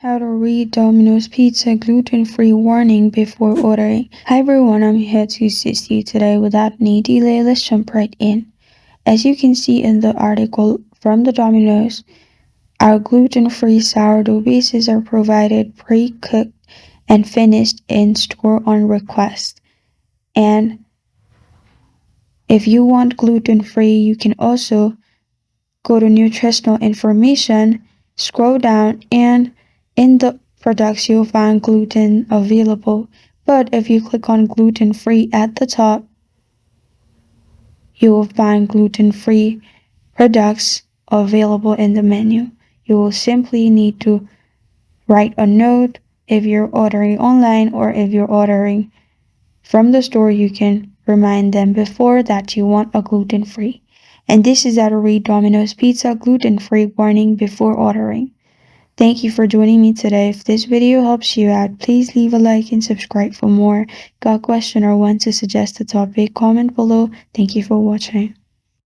How to read Domino's pizza gluten-free warning before ordering. Hi everyone, I'm here to assist you today. Without any delay, let's jump right in. As you can see in the article from the Domino's, our gluten-free sourdough bases are provided pre-cooked and finished in store on request. And if you want gluten-free, you can also go to nutritional information, scroll down, and in the products you'll find gluten available. But if you click on gluten-free at the top, you will find gluten-free products available in the menu. You will simply need to write a note if you're ordering online, or if you're ordering from the store, you can remind them before that you want a gluten-free. And this is how to read Domino's Pizza gluten-free warning before ordering. Thank you for joining me today. If this video helps you out, please leave a like and subscribe for more. Got a question or want to suggest a topic? Comment below. Thank you for watching.